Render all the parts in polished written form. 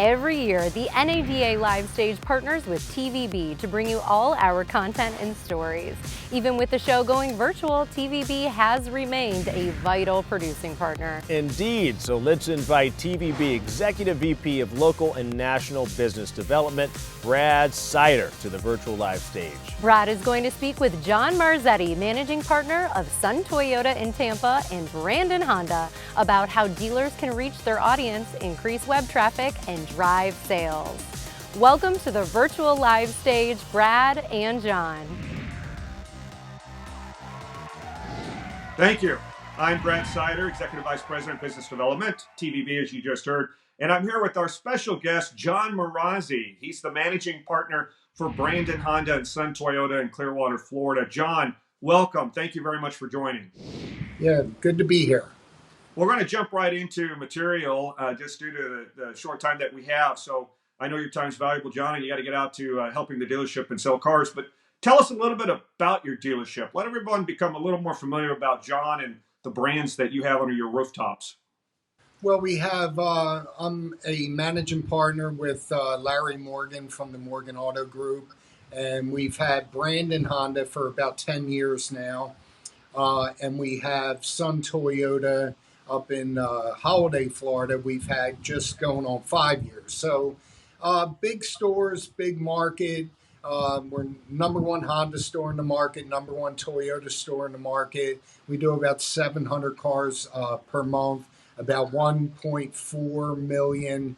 Every year, the NADA Live Stage partners with TVB to bring you all our content and stories. Even with the show going virtual, TVB has remained a vital producing partner. Indeed, so let's invite TVB Executive VP of Local and National Business Development, Brad Sider, to the virtual live stage. Brad is going to speak with John Marzetti, Managing Partner of Sun Toyota in Tampa, and Brandon Honda about how dealers can reach their audience, increase web traffic, and drive sales. Welcome to the virtual live stage, Brad and John. Thank you. I'm Brad Sider, Executive Vice President, Business Development, TVB, as you just heard. And I'm here with our special guest, John Marazzi. He's the Managing Partner for Brandon Honda and Sun Toyota in Clearwater, Florida. John, welcome. Thank you very much for joining. Yeah, good to be here. We're going to jump right into material just due to the short time that we have. So I know your time's valuable, John, and you got to get out to helping the dealership and sell cars. But tell us a little bit about your dealership. Let everyone become a little more familiar about John and the brands that you have under your rooftops. Well, we have, I'm a managing partner with Larry Morgan from the Morgan Auto Group, and we've had Brandon Honda for about 10 years now, and we have Sun Toyota up in Holiday, Florida. We've had just going on 5 years. So big stores, big market. We're number one Honda store in the market, number one Toyota store in the market. We do about 700 cars per month, about 1.4 million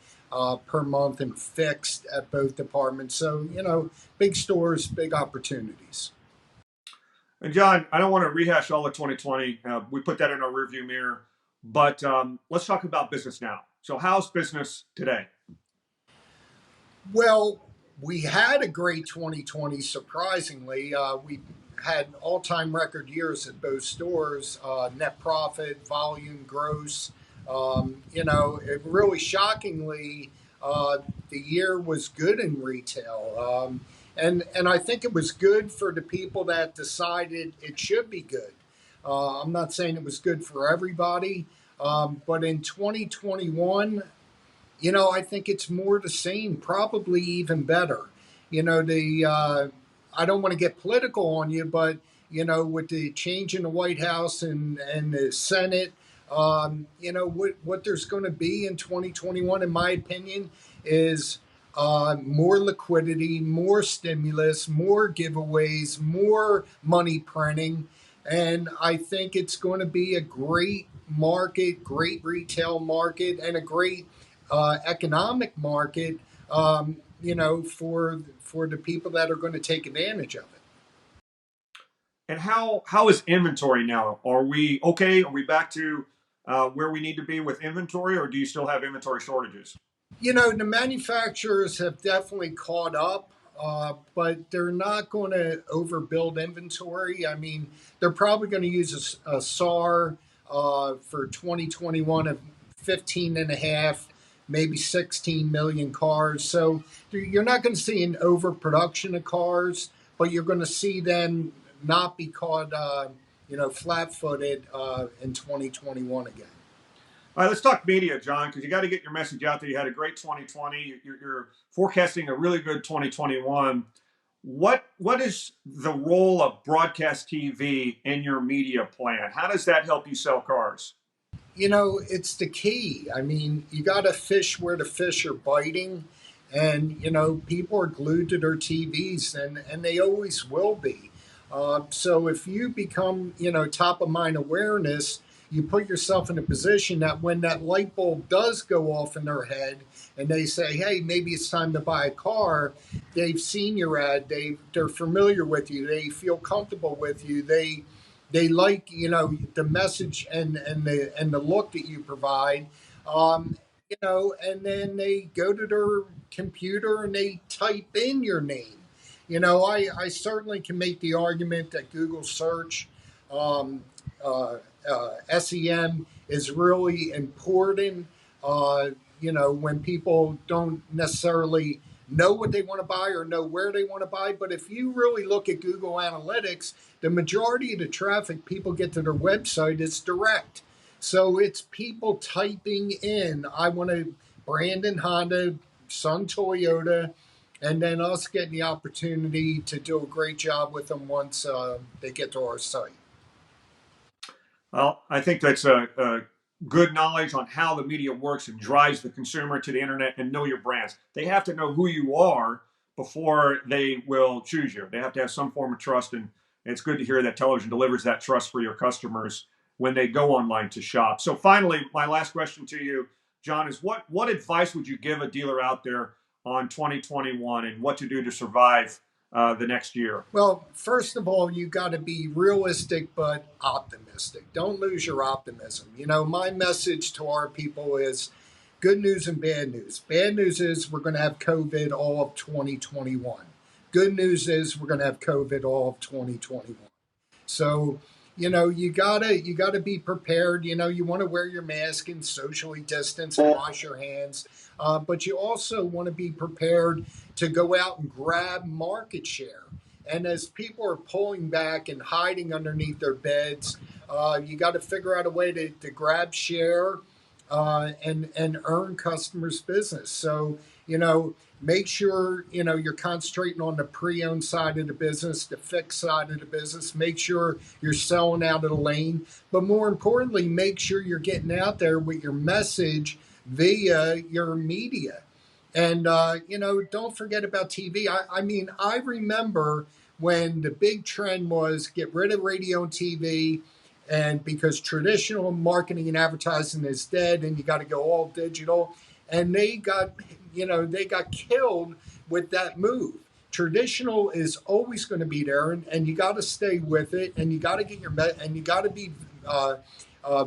per month in fixed at both departments. So, you know, big stores, big opportunities. And John, I don't want to rehash all of 2020. We put that in our rearview mirror, but let's talk about business now. So how's business today? Well, we had a great 2020, surprisingly. We had all-time record years at both stores, net profit, volume, gross. You know, it really shockingly, the year was good in retail. And I think it was good for the people that decided it should be good. I'm not saying it was good for everybody, but in 2021, you know, I think it's more the same, probably even better. You know, I don't want to get political on you, but, you know, with the change in the White House and the Senate, you know, what there's going to be in 2021, in my opinion, is more liquidity, more stimulus, more giveaways, more money printing. And I think it's going to be a great market, great retail market, and a great economic market, you know, for the people that are going to take advantage of it. And how is inventory now? Are we okay? Are we back to where we need to be with inventory, or do you still have inventory shortages? You know, the manufacturers have definitely caught up, but they're not going to overbuild inventory. I mean, they're probably going to use a SAR for 2021 of 15 and a half, maybe 16 million cars. So you're not going to see an overproduction of cars, but you're going to see them not be caught, you know, flat-footed in 2021 again. All right, let's talk media, John, because you got to get your message out there. You had a great 2020. You're forecasting a really good 2021. What is the role of broadcast TV in your media plan? How does that help you sell cars? You know, it's the key. I mean, you got to fish where the fish are biting. And, you know, people are glued to their TVs, and they always will be. So if you become, you know, top of mind awareness, you put yourself in a position that when that light bulb does go off in their head and they say, hey, maybe it's time to buy a car, they've seen your ad, they're familiar with you, they feel comfortable with you, they like, you know, the message and the look that you provide, you know, and then they go to their computer and they type in your name. You know, I certainly can make the argument that Google search, SEM is really important, you know, when people don't necessarily know what they want to buy or know where they want to buy. But if you really look at Google Analytics, the majority of the traffic people get to their website is direct. So it's people typing in, I want to Brandon Honda, Sun Toyota, and then us getting the opportunity to do a great job with them once they get to our site. Well, I think that's a good knowledge on how the media works and drives the consumer to the internet and know your brands. They have to know who you are before they will choose you. They have to have some form of trust, and it's good to hear that television delivers that trust for your customers when they go online to shop. So finally, my last question to you, John, is what advice would you give a dealer out there on 2021 and what to do to survive the next year? Well, first of all, you got to be realistic but optimistic. Don't lose your optimism. You know, my message to our people is good news and bad news. Bad news is we're going to have COVID all of 2021. Good news is we're going to have COVID all of 2021. So, you know, you gotta be prepared. You know, you want to wear your mask and socially distance and wash your hands, but you also want to be prepared to go out and grab market share. And as people are pulling back and hiding underneath their beds, you got to figure out a way to grab share and earn customers' business. So, you know, make sure, you know, you're concentrating on the pre-owned side of the business, the fixed side of the business. Make sure you're selling out of the lane. But more importantly, make sure you're getting out there with your message via your media. And, you know, don't forget about TV. I mean, I remember when the big trend was get rid of radio and TV, and because traditional marketing and advertising is dead and you got to go all digital. And they got killed with that move. Traditional is always going to be there, and you got to stay with it, and you got to get and you got to be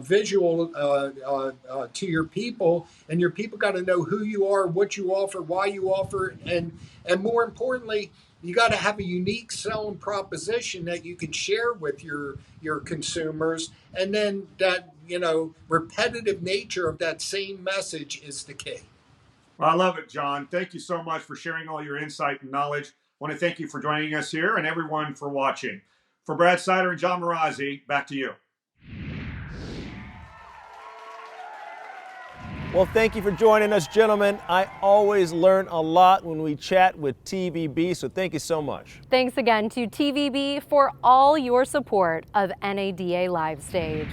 visual to your people, and your people got to know who you are, what you offer, why you offer, and more importantly, you got to have a unique selling proposition that you can share with your consumers, and then that, you know, repetitive nature of that same message is the key. Well, I love it, John. Thank you so much for sharing all your insight and knowledge. I want to thank you for joining us here and everyone for watching. For Brad Sider and John Marazzi, back to you. Well, thank you for joining us, gentlemen. I always learn a lot when we chat with TVB, so thank you so much. Thanks again to TVB for all your support of NADA Live Stage.